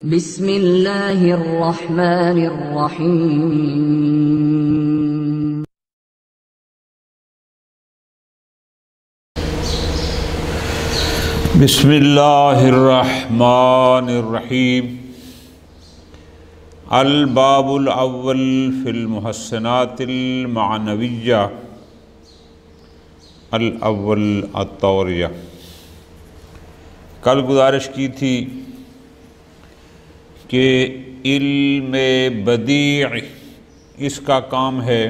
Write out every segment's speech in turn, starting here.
بسم اللہ الرحمن الرحیم بسم اللہ الرحمن الرحیم الباب الاول فی المحسنات المعنویہ الاول الطوریہ۔ کل گزارش کی تھی کہ علم بدیع اس کا کام ہے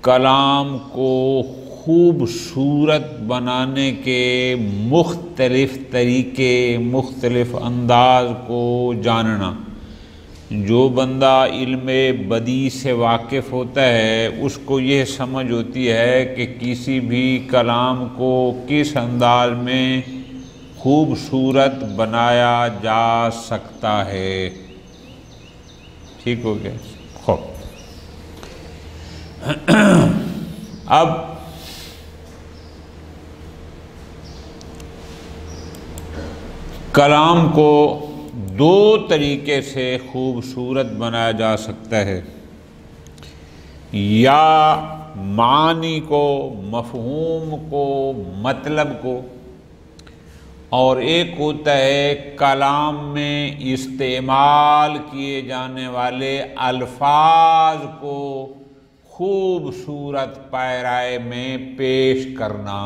کلام کو خوبصورت بنانے کے مختلف طریقے، مختلف انداز کو جاننا۔ جو بندہ علم بدیع سے واقف ہوتا ہے اس کو یہ سمجھ ہوتی ہے کہ کسی بھی کلام کو کس انداز میں خوبصورت بنایا جا سکتا ہے۔ ٹھیک ہو گیا؟ خوب، اب کلام کو دو طریقے سے خوبصورت بنایا جا سکتا ہے، یا معنی کو، مفہوم کو، مطلب کو، اور ایک ہوتا ہے کلام میں استعمال کیے جانے والے الفاظ کو خوبصورت پیرائے میں پیش کرنا۔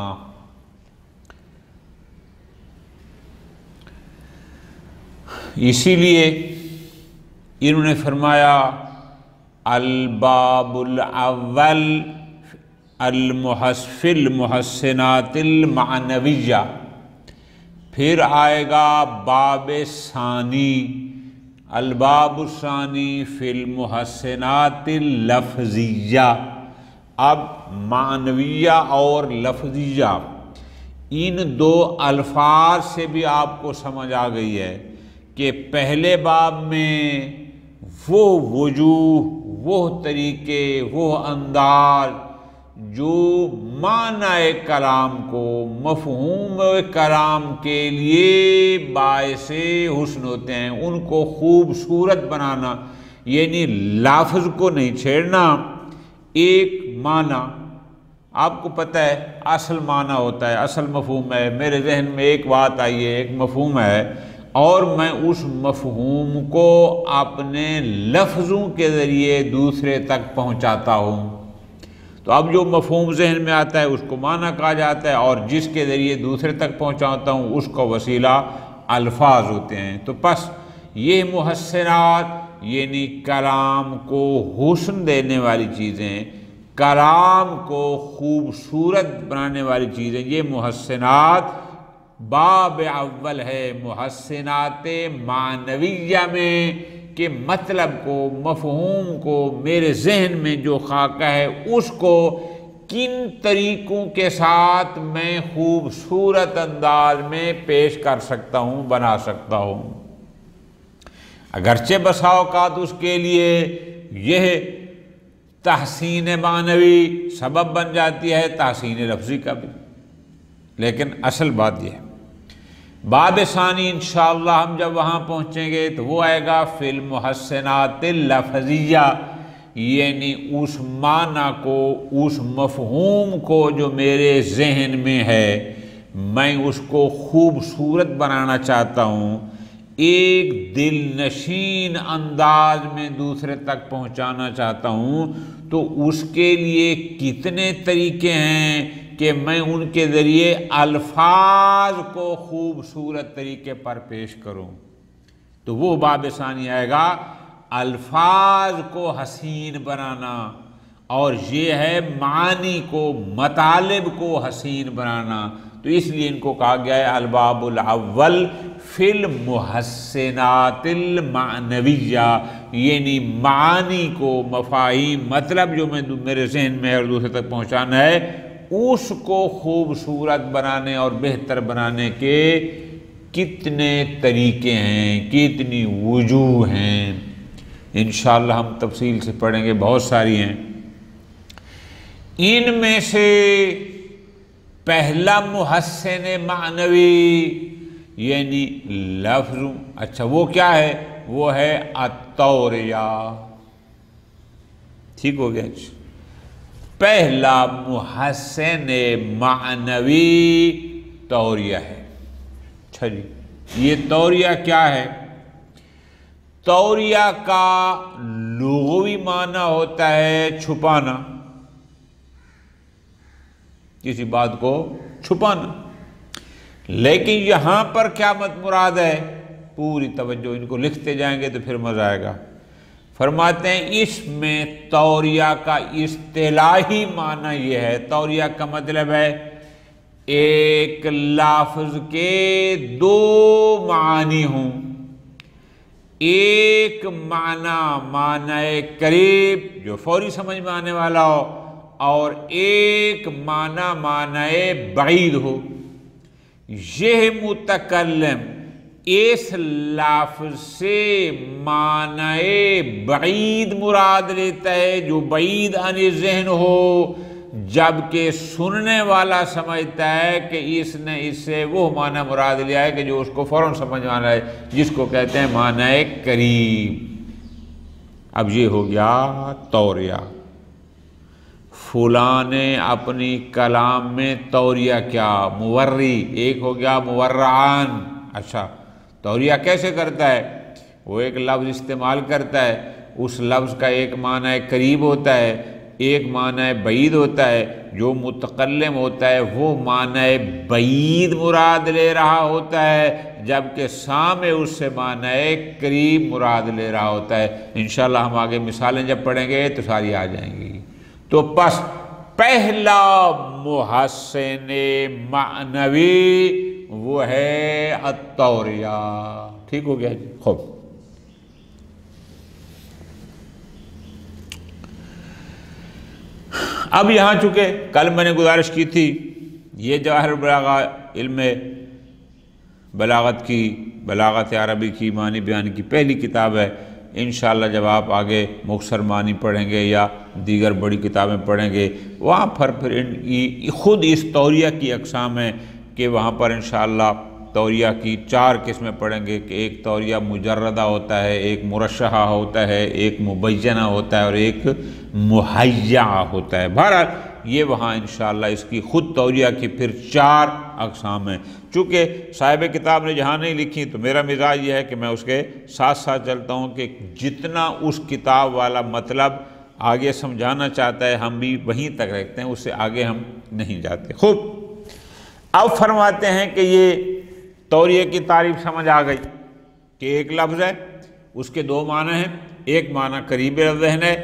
اسی لیے انہوں نے فرمایا الباب الاول فی المحسنات المعنویہ، پھر آئے گا باب ثانی الباب الثانی فی المحسنات اللفظیہ۔ اب معنویہ اور لفظیہ ان دو الفاظ سے بھی آپ کو سمجھ آ گئی ہے کہ پہلے باب میں وہ وجوہ، وہ طریقے، وہ انداز جو معنی کلام کو، مفہوم کلام کے لیے باعث حسن ہوتے ہیں، ان کو خوبصورت بنانا، یعنی لفظ کو نہیں چھیڑنا۔ ایک معنی آپ کو پتہ ہے اصل معنی ہوتا ہے، اصل مفہوم ہے، میرے ذہن میں ایک بات آئی ہے، ایک مفہوم ہے، اور میں اس مفہوم کو اپنے لفظوں کے ذریعے دوسرے تک پہنچاتا ہوں۔ تو اب جو مفہوم ذہن میں آتا ہے اس کو معنی کہا جاتا ہے، اور جس کے ذریعے دوسرے تک پہنچاتا ہوں اس کا وسیلہ الفاظ ہوتے ہیں۔ تو پس یہ محسنات یعنی کلام کو حسن دینے والی چیزیں، کلام کو خوبصورت بنانے والی چیزیں، یہ محسنات باب اول ہے محسنات معنویہ میں، کہ مطلب کو، مفہوم کو، میرے ذہن میں جو خاکہ ہے اس کو کن طریقوں کے ساتھ میں خوبصورت انداز میں پیش کر سکتا ہوں، بنا سکتا ہوں۔ اگرچہ بسا اوقات اس کے لیے یہ تحسین معنوی سبب بن جاتی ہے تحسین لفظی کا بھی، لیکن اصل بات یہ ہے۔ باب ثانی انشاءاللہ ہم جب وہاں پہنچیں گے تو وہ آئے گا فی المحسنات اللفظیہ، یعنی اس معنی کو، اس مفہوم کو جو میرے ذہن میں ہے میں اس کو خوبصورت بنانا چاہتا ہوں، ایک دل نشین انداز میں دوسرے تک پہنچانا چاہتا ہوں، تو اس کے لیے کتنے طریقے ہیں کہ میں ان کے ذریعے الفاظ کو خوبصورت طریقے پر پیش کروں۔ تو وہ باب ثانی آئے گا الفاظ کو حسین بنانا، اور یہ ہے معانی کو، مطالب کو حسین بنانا۔ تو اس لیے ان کو کہا گیا ہے الباب الاول فی المحسنات المعنویہ، یعنی معانی کو، مفاہیم، مطلب جو میرے ذہن میں ہے اور دوسرے تک پہنچانا ہے، اس کو خوبصورت بنانے اور بہتر بنانے کے کتنے طریقے ہیں، کتنی وجوہ ہیں، انشاءاللہ ہم تفصیل سے پڑھیں گے، بہت ساری ہیں۔ ان میں سے پہلا محسن معنوی یعنی لفظ. اچھا وہ کیا ہے؟ وہ ہے التوریہ. ٹھیک ہو گیا. پہلا محسن معنوی توریہ ہے. اچھا جی، یہ توریہ کیا ہے؟ توریہ کا لغوی معنی ہوتا ہے چھپانا، کسی بات کو چھپانا. لیکن یہاں پر کیا مراد ہے؟ پوری توجہ، ان کو لکھتے جائیں گے تو پھر مزہ آئے گا. فرماتے ہیں اس میں توریہ کا اصطلاحی معنی یہ ہے، توریہ کا مطلب ہے ایک لفظ کے دو معنی ہوں. ایک معنی قریب جو فوری سمجھ میں آنے والا ہو، اور ایک معنی بعید ہو. یہ متکلم اس لفظ سے معنی بعید مراد لیتا ہے جو بعید عن ذہن ہو، جبکہ سننے والا سمجھتا ہے کہ اس نے اس سے وہ معنی مراد لیا ہے کہ جو اس کو فوراً سمجھ میں آنا ہے، جس کو کہتے ہیں معنی قریب. اب یہ ہو گیا توریہ. فلاں نے اپنی کلام میں توریہ کیا؟ مورّی. ایک ہو گیا مورعان. اچھا، توریہ کیسے کرتا ہے؟ وہ ایک لفظ استعمال کرتا ہے، اس لفظ کا ایک معنی قریب ہوتا ہے، ایک معنی بعید ہوتا ہے. جو متکلم ہوتا ہے وہ معنی بعید مراد لے رہا ہوتا ہے، جبکہ سامع اس سے معنی قریب مراد لے رہا ہوتا ہے. انشاءاللہ ہم آگے مثالیں جب پڑھیں گے تو ساری آ جائیں گی. تو پس پہلا محسن معنوی وہ ہے التوریہ. ٹھیک ہو گیا جی. خوب. اب یہاں چونکہ کل میں نے گزارش کی تھی، یہ جواہر البلاغہ علم بلاغت کی، بلاغت عربی کی معنی بیان کی پہلی کتاب ہے. انشاءاللہ جب آپ آگے مختصر معنی پڑھیں گے یا دیگر بڑی کتابیں پڑھیں گے، وہاں پر پھر خود اس توریہ کی اقسام ہیں کہ وہاں پر انشاءاللہ توریہ کی 4 قسمیں پڑھیں گے کہ ایک توریہ مجردہ ہوتا ہے، ایک مرشحہ ہوتا ہے، ایک مبینہ ہوتا ہے، اور ایک مہیّعہ ہوتا ہے. بہرحال یہ وہاں انشاءاللہ اس کی خود توریہ کی پھر 4 اقسام ہیں. چونکہ صاحب کتاب نے جہاں نہیں لکھی تو میرا مزاج یہ ہے کہ میں اس کے ساتھ ساتھ چلتا ہوں کہ جتنا اس کتاب والا مطلب آگے سمجھانا چاہتا ہے ہم بھی وہیں تک رکھتے ہیں، اس سے آگے ہم نہیں جاتے. خوب. اب فرماتے ہیں کہ یہ توریہ کی تعریف سمجھ آ گئی کہ ایک لفظ ہے، اس کے 2 معنی ہیں. ایک معنی قریب ذہن ہے،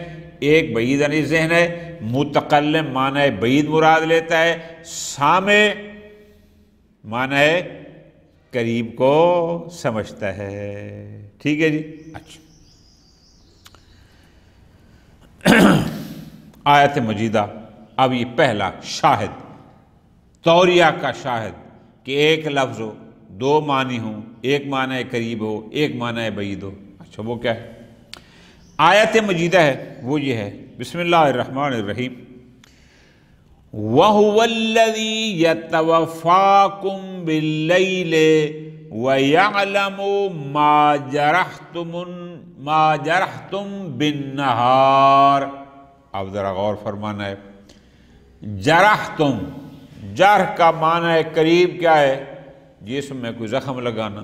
ایک بعید عن ذہن ہے. متکلم معنی بعید مراد لیتا ہے، سامع معنی قریب کو سمجھتا ہے. ٹھیک ہے جی. اچھا، آیت مجیدہ. اب یہ پہلا شاہد، توریہ کا شاہد کہ ایک لفظ ہو، 2 معنی ہوں، ایک معنی قریب ہو، ایک معنی بعید ہو. اچھا وہ کیا ہے؟ آیت مجیدہ ہے وہ یہ ہے. بسم اللہ الرحمن الرحیم. وَهُوَ الَّذِي يَتَوَفَّاكُم بِاللَّيْلِ وَيَعْلَمُ مَا جَرَحْتُم بِالنَّهَارِ. اب ذرا غور فرمانا ہے. جرحتم، جرح کا معنی قریب کیا ہے؟ جسم میں کوئی زخم لگانا.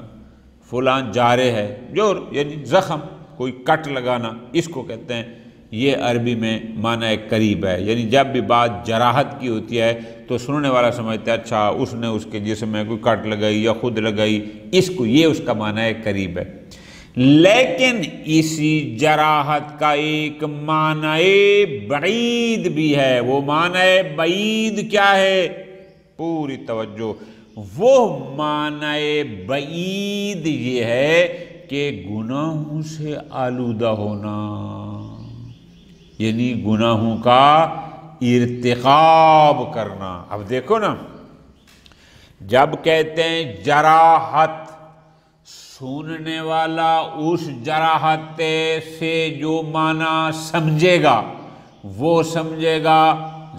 فلان جارح ہے، جو یعنی زخم، کوئی کٹ لگانا، اس کو کہتے ہیں. یہ عربی میں معنی قریب ہے. یعنی جب بھی بات جراحت کی ہوتی ہے تو سننے والا سمجھتا ہے اچھا اس نے اس کے جسم میں کوئی کٹ لگائی یا خود لگائی، اس کو یہ اس کا معنی قریب ہے. لیکن اسی جراحت کا ایک معنی بعید بھی ہے. وہ معنی بعید کیا ہے؟ پوری توجہ. وہ معنی بعید یہ ہے کہ گناہوں سے آلودہ ہونا، یعنی گناہوں کا ارتکاب کرنا. اب دیکھو نا، جب کہتے ہیں جراحت، سننے والا اس جراحت سے جو معنی سمجھے گا وہ سمجھے گا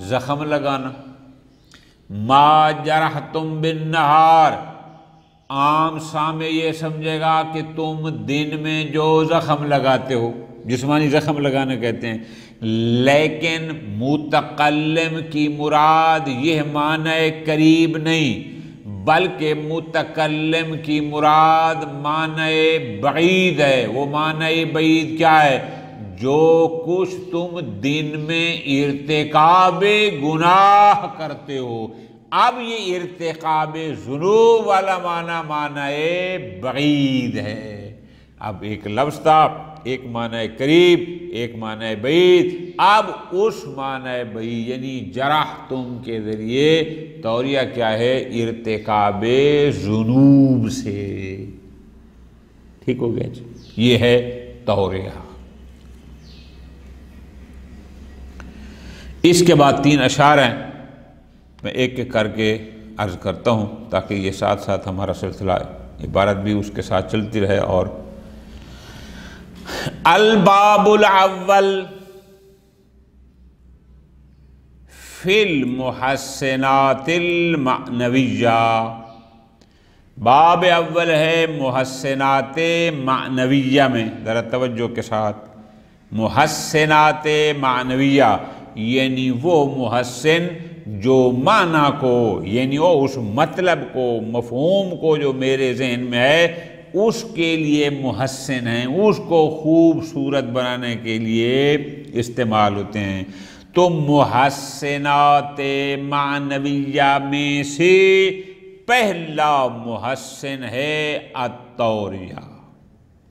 زخم لگانا. ما جرحتم بالنہار، عام سامع یہ سمجھے گا کہ تم دن میں جو زخم لگاتے ہو، جسمانی زخم لگانا کہتے ہیں، لیکن متکلم کی مراد یہ معنی قریب نہیں، بلکہ متکلم کی مراد معنی بعید ہے۔ وہ معنی بعید کیا ہے؟ جو کچھ تم دن میں ارتکاب گناہ کرتے ہو۔ اب یہ ارتکاب ذنوب والا معنی بعید ہے۔ اب ایک لفظ تھا، ایک معنی قریب، ایک معنی بعید، اب اس معنی بعید یعنی جرح تم کے ذریعے توریہ کیا ہے؟ ارتکاب ذنوب سے۔ ٹھیک ہو گیا جی؟ یہ ہے توریہ۔ اس کے بعد 3 اشعار ہیں، میں ایک ایک کر کے عرض کرتا ہوں تاکہ یہ ساتھ ساتھ ہمارا سلسلہ عبارت بھی اس کے ساتھ چلتی رہے۔ اور الباب الاول فی المحسنات المعنویہ، باب اول ہے محسنات معنویہ میں، ذرا توجہ کے ساتھ، محسنات معنویہ یعنی وہ محسن جو معنی کو، یعنی وہ اس مطلب کو، مفہوم کو جو میرے ذہن میں ہے اس کے لیے محسن ہیں، اس کو خوبصورت بنانے کے لیے استعمال ہوتے ہیں۔ تو محسنات معنویہ میں سے پہلا محسن ہے التوریہ۔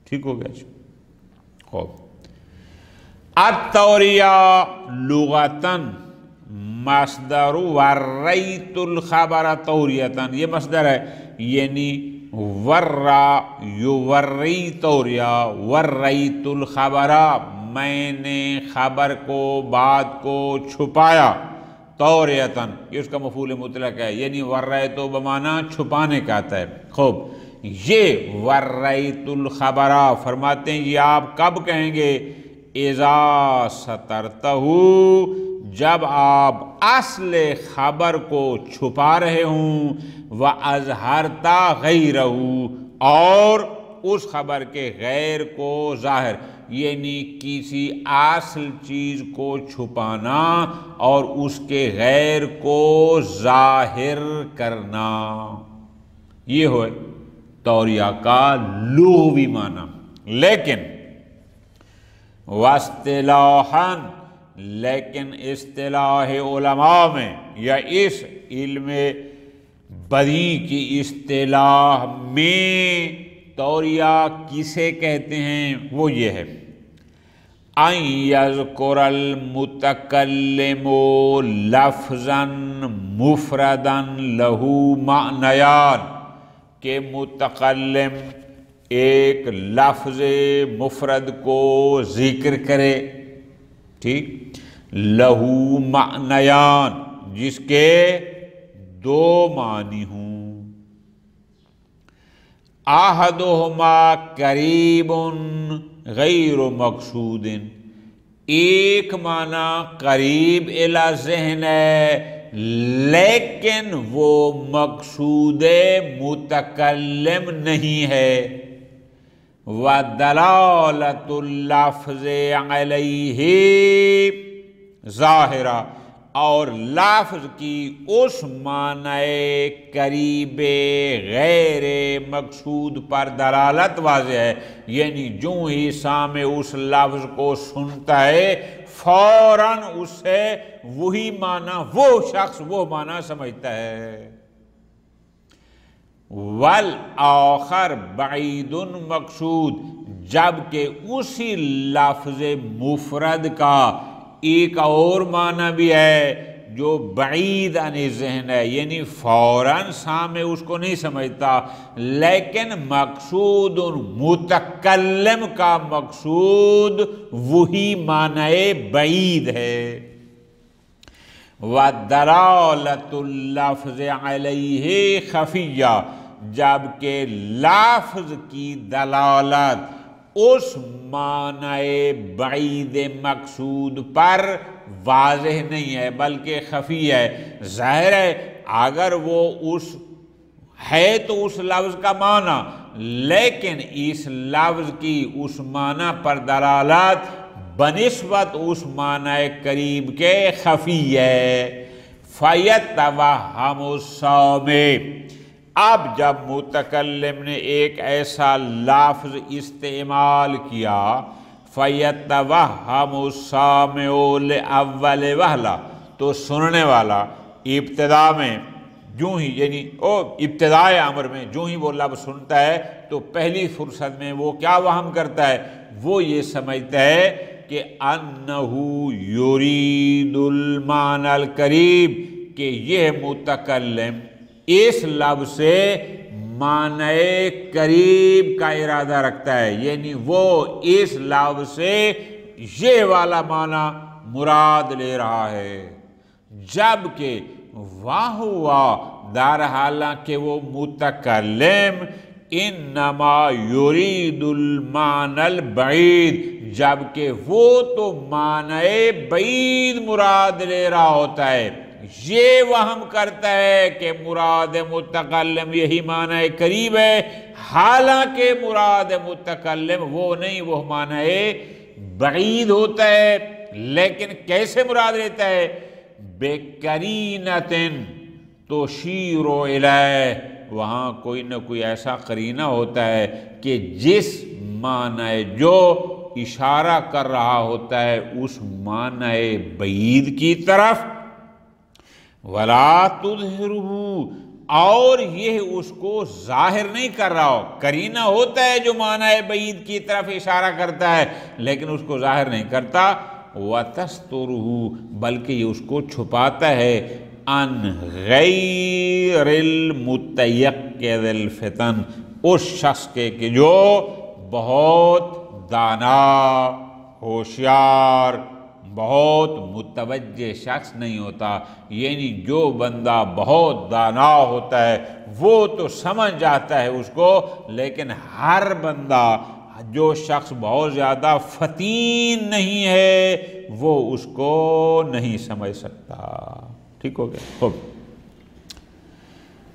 ٹھیک ہو گیا جی؟ خوب۔ التوریہ لغتاً مصدر وریت الخبر توریتاً، یہ مصدر ہے، یعنی ورا یوری توریہ، وریت الخبر میں نے خبر کو، بات کو چھپایا، توریتاً یہ اس کا مفعول مطلق ہے، یعنی وریت بمعنی چھپانے کا آتا ہے۔ خوب، یہ وریت الخبر فرماتے ہیں یہ آپ کب کہیں گے؟ اذا سترتہ، جب آپ اصل خبر کو چھپا رہے ہوں، وَأَظْهَرْتَ غَيْرَهُ، اور اس خبر کے غیر کو ظاہر، یعنی کسی اصل چیز کو چھپانا اور اس کے غیر کو ظاہر کرنا، یہ ہوئے توریہ کا لغوی معنی۔ لیکن واصطلاحاً، لیکن اصطلاح علماء میں یا اس علم بدیع کی اصطلاح میں توریہ کسے کہتے ہیں؟ وہ یہ ہے ان یذکر المتکلم لفظا مفردا لہ معنیان، کہ متکلم ایک لفظ مفرد کو ذکر کرے، ٹھیک، لہو معنیان، جس کے 2 معنی ہوں، احدہما قریب غیر مقصود، ایک معنی قریب الی ذہن ہے لیکن وہ مقصود متکلم نہیں ہے، وَدَلَالَةُ اللَّفْظِ عَلَيْهِ ظاہرہ، اور لفظ کی اس معنی قریب غیر مقصود پر دلالت واضح ہے، یعنی جو ہی سامع اس لفظ کو سنتا ہے فوراً اس سے وہی معنی، وہ شخص وہ معنی سمجھتا ہے۔ والآخر بعید مقصود، جبکہ اسی لفظ مفرد کا ایک اور معنی بھی ہے جو بعید عن ذہن ہے، یعنی فوراً سامع اس کو نہیں سمجھتا، لیکن مقصود متکلم کا مقصود وہی معنی بعید ہے۔ وَدَلَالَةُ اللَّفْظِ عَلَيْهِ خَفِيَّةٌ، جبکہ لفظ کی دلالت اس معنی بعید مقصود پر واضح نہیں ہے بلکہ خفی ہے۔ ظاہر ہے اگر وہ اس ہے تو اس لفظ کا معنی، لیکن اس لفظ کی اس معنی پر دلالت بنسبت اس معنی قریب کے خفی ہے۔ فَيَتَّوَهَّمُ السَّامِعُ، اب جب متکلم نے ایک ایسا لفظ استعمال کیا، فَيَتَّوَهَّمُ السَّامِعُ لِأَوَّلِ وَهْلَةٍ، تو سننے والا ابتدا میں جو ہی، یعنی ابتدائے امر میں جو ہی وہ لفظ سنتا ہے تو پہلی فرصت میں وہ کیا وہم کرتا ہے؟ وہ یہ سمجھتا ہے کہ انہو یرید المعنی القریب، کہ یہ متکلم اس لفظ سے معنی قریب کا ارادہ رکھتا ہے، یعنی وہ اس لفظ سے یہ والا معنی مراد لے رہا ہے، جبکہ وَهُوَ در حالانکہ وہ متکلم انما یرید المعنی البعید، جبکہ وہ تو معنی بعید مراد لے رہا ہوتا ہے، یہ وہم کرتا ہے کہ مراد متکلم یہی معنی قریب ہے، حالانکہ مراد متکلم وہ نہیں، وہ معنی بعید ہوتا ہے۔ لیکن کیسے مراد لیتا ہے؟ بِقَرِینَةٍ تُشِیرُ إِلَیہ، وہاں کوئی نہ کوئی ایسا قرینہ ہوتا ہے کہ جس معنی جو اشارہ کر رہا ہوتا ہے اس معنی بعید کی طرف، وَلَا تُظْہِرُهُ، اور یہ اس کو ظاہر نہیں کر رہا ہو، قرینہ ہوتا ہے جو معنی بعید کی طرف اشارہ کرتا ہے لیکن اس کو ظاہر نہیں کرتا، وَتَسْتُرُهُ، بلکہ یہ اس کو چھپاتا ہے، عَنْ غَيْرِ الْمُتَيَقِّظِ الْفِطَنِ، اس شخص کے کہ جو بہت دانا، ہوشیار، بہت متوجہ شخص نہیں ہوتا، یعنی جو بندہ بہت دانا ہوتا ہے وہ تو سمجھ جاتا ہے اس کو، لیکن ہر بندہ، جو شخص بہت زیادہ فطین نہیں ہے وہ اس کو نہیں سمجھ سکتا۔ ٹھیک ہو گیا؟ خوب،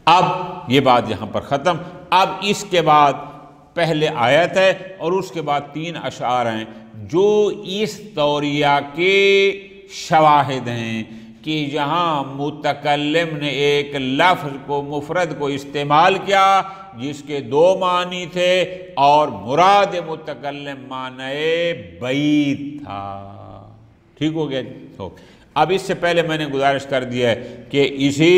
اب یہ بات یہاں پر ختم۔ اب اس کے بعد پہلے آیت ہے اور اس کے بعد 3 اشعار ہیں جو اس توریہ کے شواہد ہیں کہ جہاں متکلم نے ایک لفظ کو، مفرد کو استعمال کیا جس کے 2 معنی تھے اور مراد متکلم معنی بعید تھا۔ ٹھیک ہو گیا جی؟ اب اس سے پہلے میں نے گزارش کر دیا ہے کہ اسی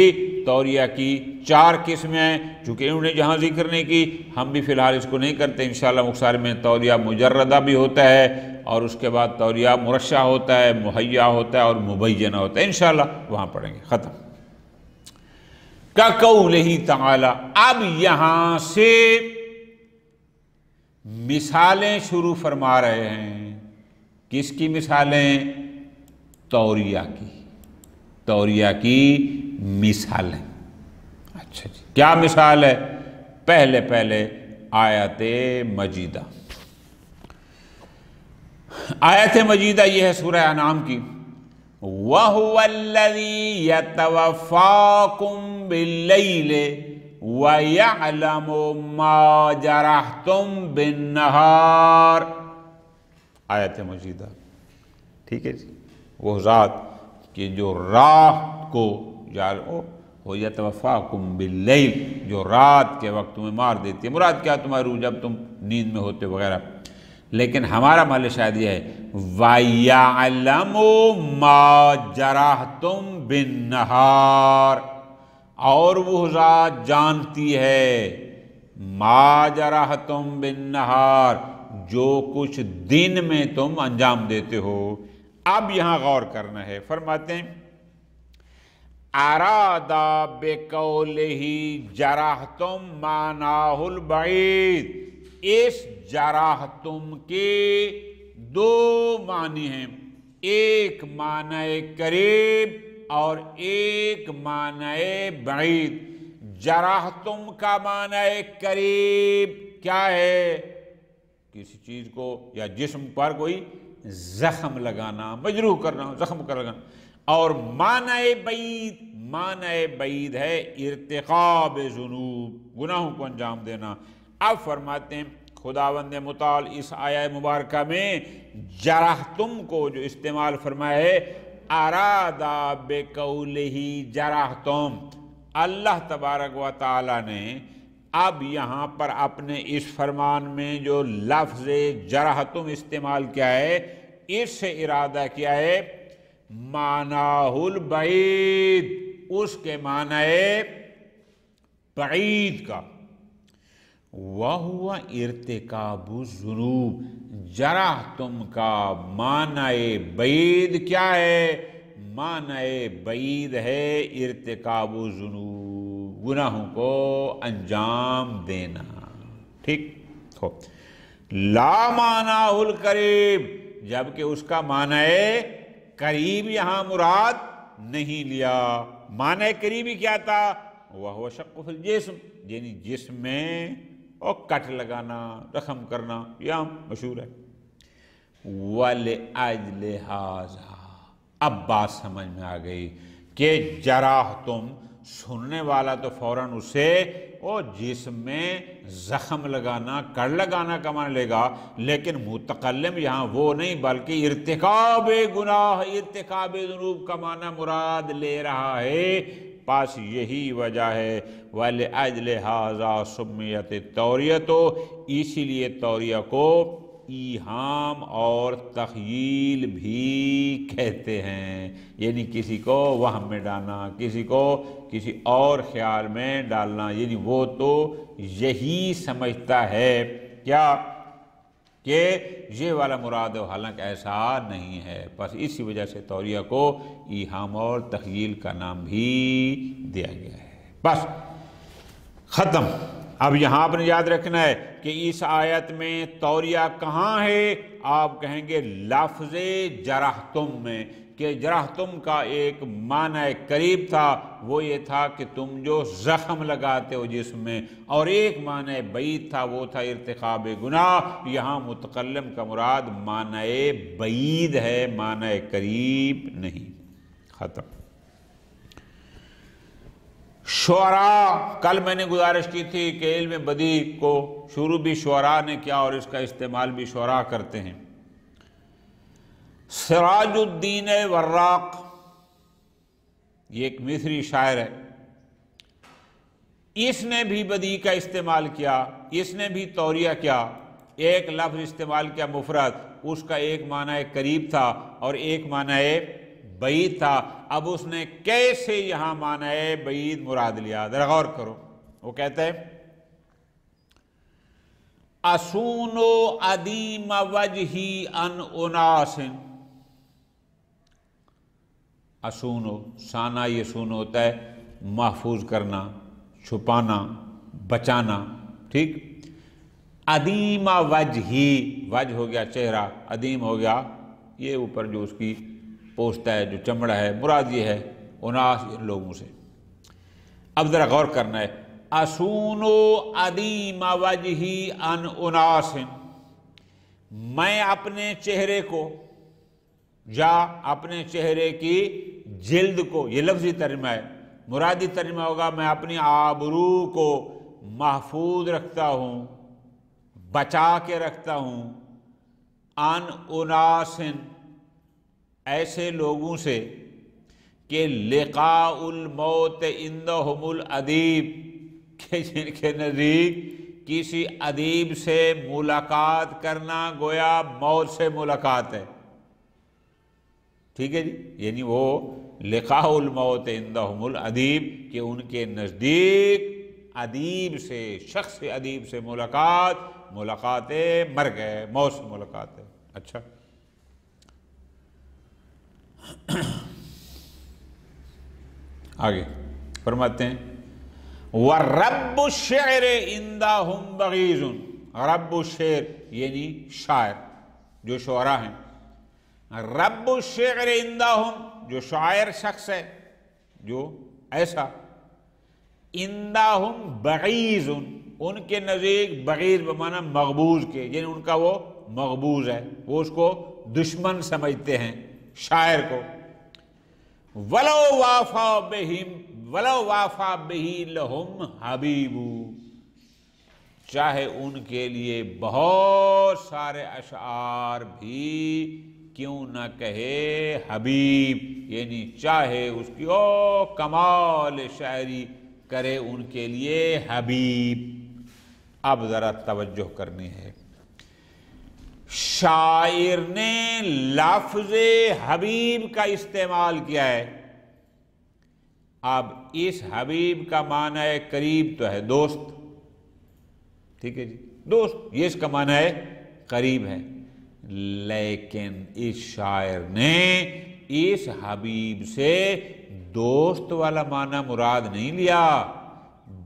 توریہ کی 4 قسمیں ہیں، چونکہ انہوں نے جہاں ذکر نہیں کی ہم بھی فی الحال اس کو نہیں کرتے، انشاءاللہ مختصر میں توریہ مجردہ بھی ہوتا ہے اور اس کے بعد توریہ مرشح ہوتا ہے، مہیا ہوتا ہے اور مبینہ ہوتا ہے، انشاءاللہ وہاں پڑھیں گے۔ ختم۔ کَقَوْلِهِ تعالی، اب یہاں سے مثالیں شروع فرما رہے ہیں۔ کس کی مثالیں؟ توریہ کی، توریہ کی مثالیں۔ اچھا جی، کیا مثال ہے؟ پہلے آیت مجیدہ۔ آیت مجیدہ یہ ہے سورہ انعام کی، وَهُوَ الَّذِي يَتَوَفَّاكُم بِاللَّيْلِ وَيَعْلَمُ مَا جَرَحْتُم بِالنَّهَارِ۔ آیت مجیدہ، ٹھیک ہے جی، وہ ذات کہ جو رات کو وہ یتوفاکم باللیل، جو رات کے وقت تمہیں مار دیتی ہے، مراد کیا تمہاری روح جب تم نیند میں ہوتے وغیرہ، لیکن ہمارا محل شاید یہ ہے وَيَعْلَمُ مَا جَرَحْتُم بِالنَّهَارِ، اور وہ ذات جانتی ہے مَا جَرَحْتُم بِالنَّهَارِ، جو کچھ دن میں تم انجام دیتے ہو۔ اب یہاں غور کرنا ہے، فرماتے ہیں ارادہ بقولہ جرحتم معناہ البعید، اس جرحتم کے 2 معنی ہیں، ایک معنی قریب اور ایک معنی بعید۔ جرحتم کا معنی قریب کیا ہے؟ کسی چیز کو یا جسم پر کوئی زخم لگانا، مجروح کرنا، زخم کر لگانا، اور معنی بعید، معنی بعید ہے ارتکاب ذنوب، گناہوں کو انجام دینا۔ اب فرماتے ہیں خداوند متعال اس آیہ مبارکہ میں جرحتم کو جو استعمال فرمایا ہے، ارادہ بقولہ جرحتم، اللہ تبارک و تعالی نے اب یہاں پر اپنے اس فرمان میں جو لفظ جرحتم استعمال کیا ہے، اس سے ارادہ کیا ہے معناہ البعید، اس کے معنی بعید کا۔ وَهُوَ ارتکاب الذنوب، جرحتم کا معنی بعید کیا ہے؟ معنی بعید ہے ارتکاب الذنوب، گناہوں کو انجام دینا۔ ٹھیک ہو، لا معنی القریب، جبکہ اس کا معنی قریب یہاں مراد نہیں لیا۔ معنی قریبی کیا تھا؟ وہ شق فی الجسم، یعنی جسم میں اور کٹ لگانا، زخم کرنا، یہ مشہور ہے۔ وَلِأَجْلِ هَذَا، اب بات سمجھ میں آ گئی کہ جرحتم، سننے والا تو فوراً اسے اور جسم میں زخم لگانا، کڑ لگانا کا معنی لے گا، لیکن متکلم یہاں وہ نہیں بلکہ ارتکاب گناہ، ارتکاب ذنوب کا معنی مراد لے رہا ہے۔ پاس یہی وجہ ہے وَلِأَجْلِ هَذَا سُمِّيَتِ التَّوْرِيَةُ، اسی لیے توریہ کو ایہام اور تخیل بھی کہتے ہیں، یعنی کسی کو وہم میں ڈالنا، کسی کو کسی اور خیال میں ڈالنا، یعنی وہ تو یہی سمجھتا ہے کیا کہ یہ والا مراد ہے، حالانکہ ایسا نہیں ہے۔ بس اسی وجہ سے توریہ کو ایہام اور تخیل کا نام بھی دیا گیا ہے۔ بس ختم۔ اب یہاں آپ نے یاد رکھنا ہے کہ اس آیت میں توریہ کہاں ہے؟ آپ کہیں گے لفظ جرحتم میں، کہ جرحتم کا ایک معنی قریب تھا، وہ یہ تھا کہ تم جو زخم لگاتے ہو جسم میں، اور ایک معنی بعید تھا، وہ تھا ارتکاب گناہ۔ یہاں متکلم کا مراد معنی بعید ہے، معنی قریب نہیں۔ ختم۔ شعراء، کل میں نے گزارش کی تھی کہ علم بدیع کو شروع بھی شعراء نے کیا اور اس کا استعمال بھی شعراء کرتے ہیں۔ سراج الدین وراق، یہ ایک مصری شاعر ہے، اس نے بھی بدیع کا استعمال کیا، اس نے بھی توریہ کیا۔ ایک لفظ استعمال کیا مفرد، اس کا ایک معنی قریب تھا اور ایک معنی بعید تھا۔ اب اس نے کیسے یہاں معنی بعید مراد لیا، ذرا غور کرو۔ وہ کہتا ہے اسونو ادیم وجہی ان اناس، اسونو، سانا یہ سون ہوتا ہے محفوظ کرنا، چھپانا، بچانا، ٹھیک۔ ادیم وجہی، وجہ ہو گیا چہرہ، ادیم ہو گیا یہ اوپر جو اس کی پوچھتا ہے، جو چمڑا ہے، مراد یہ ہے اناس، ان لوگوں سے۔ اب ذرا غور کرنا ہے، اسونو ادیم وجہی ان اناس، میں اپنے چہرے کو یا اپنے چہرے کی جلد کو، یہ لفظی ترجمہ ہے، مرادی ترجمہ ہوگا میں اپنی آبرو کو محفوظ رکھتا ہوں، بچا کے رکھتا ہوں، ان اناسن، ایسے لوگوں سے کہ لقاء الموت عندہم الادیب، کہ جن کے نزدیک کسی ادیب سے ملاقات کرنا گویا موت سے ملاقات ہے۔ ٹھیک ہے جی، یعنی وہ لقاء الموت عندہم الادیب، کہ ان کے نزدیک ادیب سے، شخص ادیب سے ملاقات مرگ ہے، موت سے ملاقات ہے۔ اچھا، آگے فرماتے ہیں وَرَبُّ الشِّعْرِ عِنْدَهُمْ بَغِيضٌ، رب الشعر یعنی شاعر، جو شعراء ہیں۔ رب الشعر عندہم، جو شاعر شخص ہے، جو ایسا، عندہم بغیض، ان کے نزدیک بغیض بمعنی مغبوض کے، یعنی ان کا وہ مغبوض ہے، وہ اس کو دشمن سمجھتے ہیں شاعر کو۔ ولو وافا بہی لہم حبیب، چاہے ان کے لیے بہت سارے اشعار بھی کیوں نہ کہے حبیب، یعنی چاہے اس کی کمال شاعری کرے ان کے لیے حبیب۔ اب ذرا توجہ کرنی ہے، شاعر نے لفظ حبیب کا استعمال کیا ہے۔ اب اس حبیب کا معنی قریب تو ہے دوست، ٹھیک ہے جی، دوست، یہ اس کا معنی ہے قریب ہے، لیکن اس شاعر نے اس حبیب سے دوست والا معنی مراد نہیں لیا،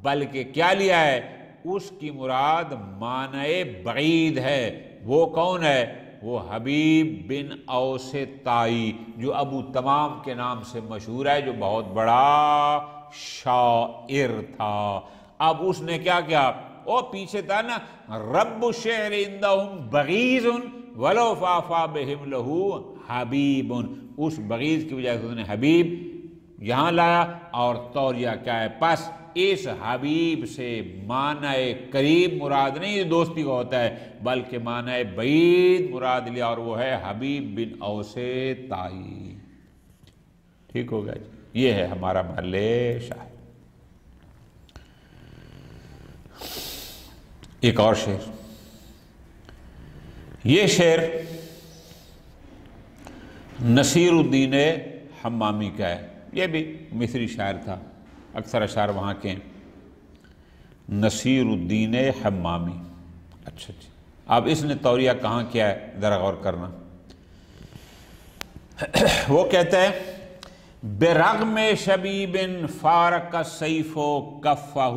بلکہ کیا لیا ہے؟ اس کی مراد معنی بعید ہے۔ وہ کون ہے؟ وہ حبیب بن اوس طائی، جو ابو تمام کے نام سے مشہور ہے، جو بہت بڑا شاعر تھا۔ اب اس نے کیا کیا؟ وہ پیچھے تھا نا، رب الشعر عندہم بغیض ولو وافا بہم لہو حبیب، اس بغیض کی وجہ سے اس نے حبیب یہاں لایا، اور توریہ کیا ہے؟ پس اس حبیب سے معنی قریب مراد نہیں دوستی کا ہوتا ہے، بلکہ معنی بعید مراد لیا، اور وہ ہے حبیب بن اوس طائی۔ ٹھیک ہوگا جی، یہ ہے ہمارا محل شاعر۔ ایک اور شعر، یہ شعر نصیر الدین حمامی کا ہے، یہ بھی مصری شاعر تھا، اکثر اشعار وہاں کے ہیں، نصیر الدین حمامی۔ اچھا جی، اب اس نے توریہ کہاں کیا ہے ذرا غور کرنا۔ وہ کہتا ہے، برغم شبیب فارق السیف کفہ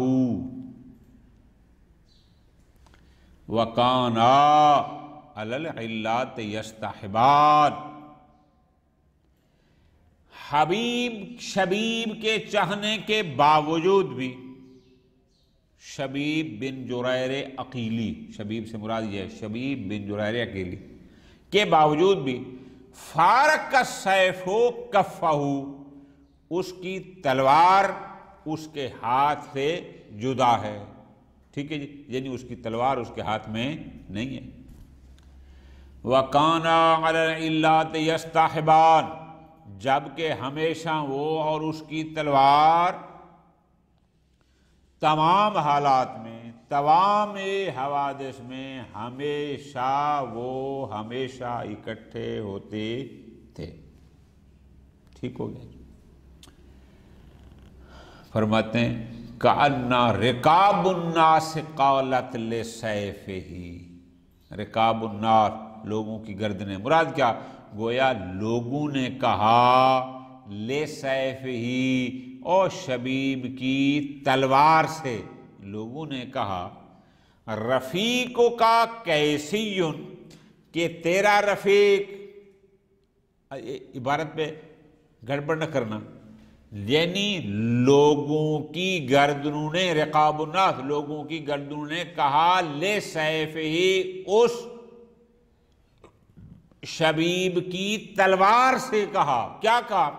وکانا علی العلات یستحبان، شبیب کے چاہنے کے باوجود بھی، شبیب بن جریر عقیلی، شبیب سے مراد یہ ہے شبیب بن جریر عقیلی کے باوجود بھی، فارق السیف کفہ، اس کی تلوار اس کے ہاتھ سے جدا ہے۔ ٹھیک ہے جی، یعنی اس کی تلوار اس کے ہاتھ میں نہیں ہے۔ وَكَانَ عَلَى الْعِلَّاتِ يَسْتَحِبَانِ، جبکہ ہمیشہ وہ اور اس کی تلوار تمام حالات میں، تمام حوادث میں ہمیشہ اکٹھے ہوتے تھے۔ ٹھیک ہو گیا، فرماتے ہیں کأن رکاب الناس قالت لسیفہ، رکاب الناس لوگوں کی گردنیں، مراد کیا؟ گویا لوگوں نے کہا لسیفہ، او شبیب کی تلوار سے، لوگوں نے کہا رفیق کا کیسی، کہ تیرا رفیق، عبارت پہ گڑبڑ نہ کرنا، یعنی لوگوں کی گردنوں نے، رقاب الناس لوگوں کی گردنوں نے کہا لے سیف ہی، اس شبیب کی تلوار سے کہا، کیا کہا؟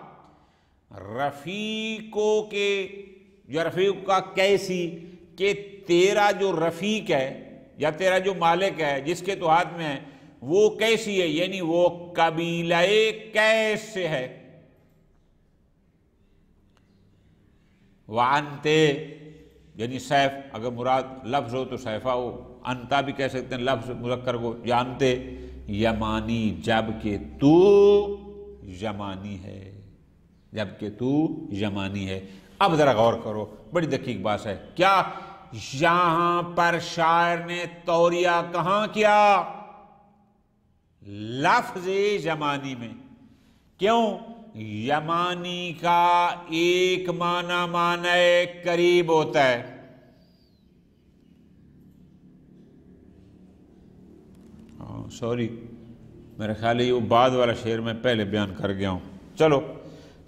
رفیقوں کے، یا رفیق کا کیسی، کہ تیرا جو رفیق ہے یا تیرا جو مالک ہے جس کے تو ہاتھ میں ہے وہ کیسی ہے، یعنی وہ قبیلہ کیس سے ہے۔ وَأَنْتَ، یعنی سیف اگر مراد لفظ ہو تو سیفہ ہو، انتا بھی کہہ سکتے ہیں لفظ مذکر کو، یا انتے یمانی، جبکہ تو یمانی ہے، جبکہ تو یمانی ہے۔ اب ذرا غور کرو، بڑی دقیق بات ہے، کیا یہاں پر شاعر نے توریہ کہاں کیا؟ لفظ یمانی میں۔ کیوں؟ یمانی کا ایک معنی قریب ہوتا ہے، سوری میرے خیال ہے وہ بعد والا شعر میں پہلے بیان کر گیا ہوں۔ چلو،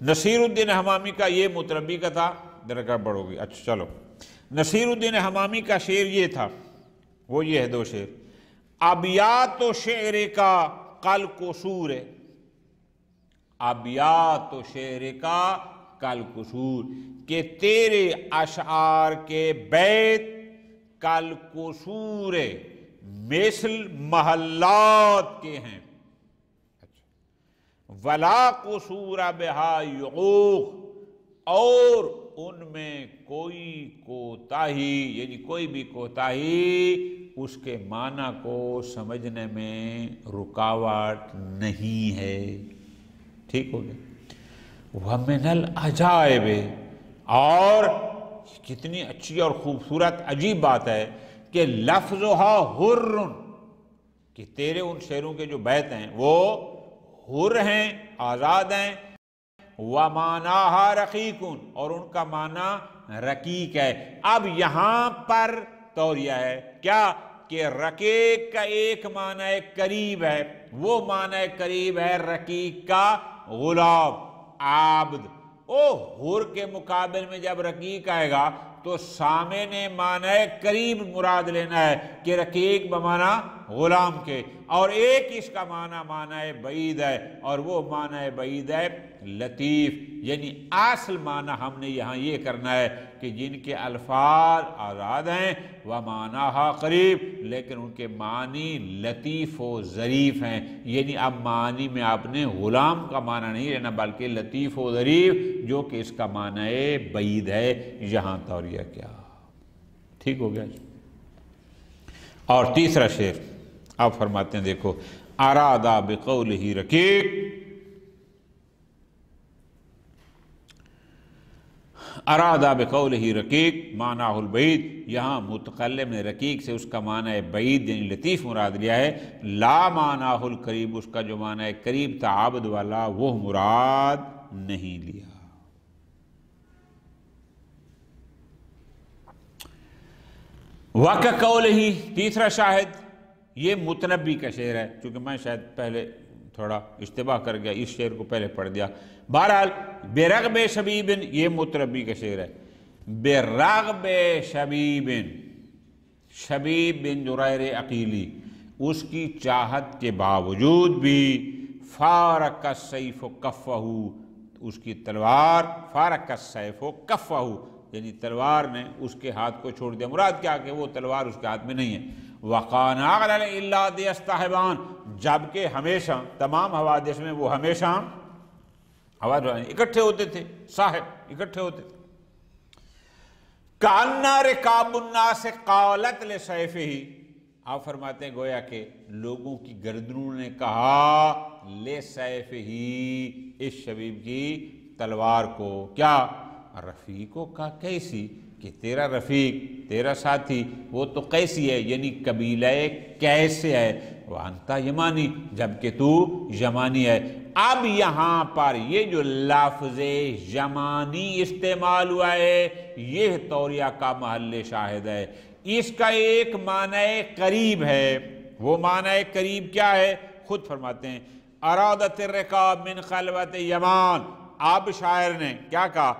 نصیر الدین حمامی کا یہ مطربی کا تھا، ذرا گڑبڑ ہوگی۔ اچھا چلو، نصیر الدین حمامی کا شعر یہ تھا، وہ یہ ہے دو شعر، ابیات و شعر کا قل قصور ہے، ابیات و شعر کا کل قصور، کہ تیرے اشعار کے بیت کل قصور مثل محلات کے ہیں، ولا قصور بہا یعوق، اور ان میں کوئی کوتاہی یعنی کوئی بھی کوتاہی اس کے معنی کو سمجھنے میں رکاوٹ نہیں ہے۔ ٹھیک ہو گیا۔ وَمِنَ الْعَجَائِبِ، اور کتنی اچھی اور خوبصورت عجیب بات ہے کہ لفظها حر، کہ تیرے ان شعروں کے جو بیت ہیں وہ حر ہیں، آزاد ہیں، وَمَانَاهَا رَقِيقٌ، اور ان کا معنی رقیق ہے۔ اب یہاں پر توریہ ہے کیا کہ رقیق کا ایک معنی قریب ہے، وہ معنی قریب ہے رقیق کا غلام، عابد۔ حر کے مقابل میں جب رقیق آئے گا تو سامنے معنی قریب مراد لینا ہے کہ رقیق بمعنی غلام کے، اور ایک اس کا معنی بعید ہے، اور وہ معنی بعید ہے لطیف۔ یعنی اصل معنی ہم نے یہاں یہ کرنا ہے کہ جن کے الفاظ آزاد ہیں وَمَانَاهَا قریب، لیکن ان کے معنی لطیف و ظریف ہیں۔ یعنی اب معنی میں آپ نے غلام کا معنی نہیں لینا بلکہ لطیف و ظریف، جو کہ اس کا معنی بعید ہے۔ یہاں توریہ کیا ٹھیک ہو گیا جی۔ اور تیسرا شعر آپ فرماتے ہیں، دیکھو، ارادہ بقولہ رقیق، ارادہ بقولہ رقیق معناہ البعید، یہاں متکلم نے رقیق سے اس کا معنی بعید یعنی لطیف مراد لیا ہے، لا معناہ القریب، اس کا جو معنی قریب تھا عابد والا وہ مراد نہیں لیا۔ وَكَقَوْلِهِ، تیسرا شاہد، یہ متنبی کا شعر ہے، چونکہ میں شاید پہلے تھوڑا اشتباہ کر گیا، اس شعر کو پہلے پڑھ دیا۔ بہرحال بِرَغْبِ شَبِيبٍ، یہ متنبی کا شعر ہے۔ بِرَغْبِ شَبِيبٍ، شبیب بن جریر عقیلی، اس کی چاہت کے باوجود بھی فارق السیف کفہ، اس کی تلوار، فارق السیف کفہ، یعنی تلوار نے اس کے ہاتھ کو چھوڑ دیا۔ مراد کیا کہ وہ تلوار اس کے ہاتھ میں نہیں ہے۔ وَقَانَ عَلَى الْإِلَّادِ يَسْتَحِبَانِ، جبکہ ہمیشہ تمام حوادث میں وہ ہمیشہ اکٹھے ہوتے تھے، صاحب اکٹھے ہوتے تھے۔ كَأَنَّ رِكَابُ النَّاسِ قَالَتْ لِسَيْفِهِ، آپ فرماتے ہیں گویا کہ لوگوں کی گردنوں نے کہا لِسَيْفِهِ، اس شبیب کی تلوار کو، کیا رفیقوں کا کیسی، کہ تیرا رفیق تیرا ساتھی وہ تو کیسی ہے، یعنی قبیلہ کیسے ہے، وَأَنْتَ یمانی، جبکہ تو یمانی ہے۔ اب یہاں پر یہ جو لفظ یمانی استعمال ہوا ہے یہ توریہ کا محل شاہد ہے۔ اس کا ایک معنی قریب ہے، وہ معنی قریب کیا ہے خود فرماتے ہیں، ارادت الرکاب من خلوت یمان۔ اب شاعر نے کیا کہا،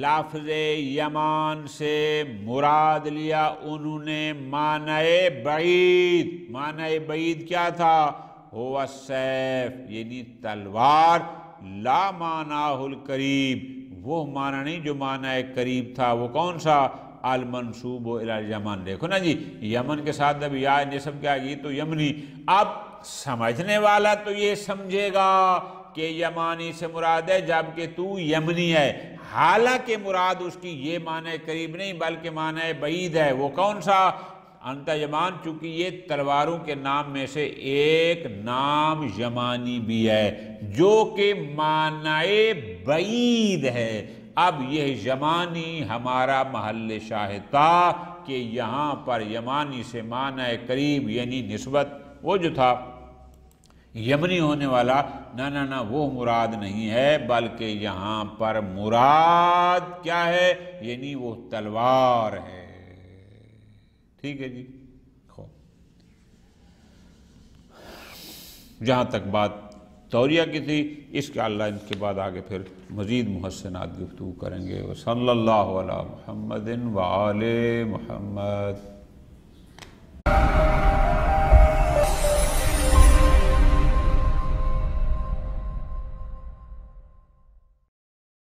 لفظ یمان سے مراد لیا انہوں نے معنی بعید۔ معنی بعید کیا تھا، ہوا السیف، یعنی تلوار، لا معناہ القریب، وہ معنی نہیں جو معنی قریب تھا، وہ کون سا، المنصوب الی الیمن۔ دیکھو نا جی، یمن کے ساتھ اب یا نسب کیا گئی تو یمنی۔ اب سمجھنے والا تو یہ سمجھے گا کہ یمانی سے مراد ہے جبکہ تو یمنی ہے، حالانکہ مراد اس کی یہ معنی قریب نہیں بلکہ معنی بعید ہے۔ وہ کون سا، انت یمان، چونکہ یہ تلواروں کے نام میں سے ایک نام یمانی بھی ہے جو کہ معنی بعید ہے۔ اب یہ یمانی ہمارا محل شاہد تھا کہ یہاں پر یمانی سے معنی قریب یعنی نسبت وہ جو تھا یمنی ہونے والا، نہ وہ مراد نہیں ہے بلکہ یہاں پر مراد کیا ہے، یعنی وہ تلوار ہے۔ ٹھیک ہے جی، جہاں تک بات توریہ کی تھی، اس کے اللہ ان کے بعد آگے پھر مزید محسنات گفتگو کریں گے۔ وصلی اللہ علی محمد وآل محمد۔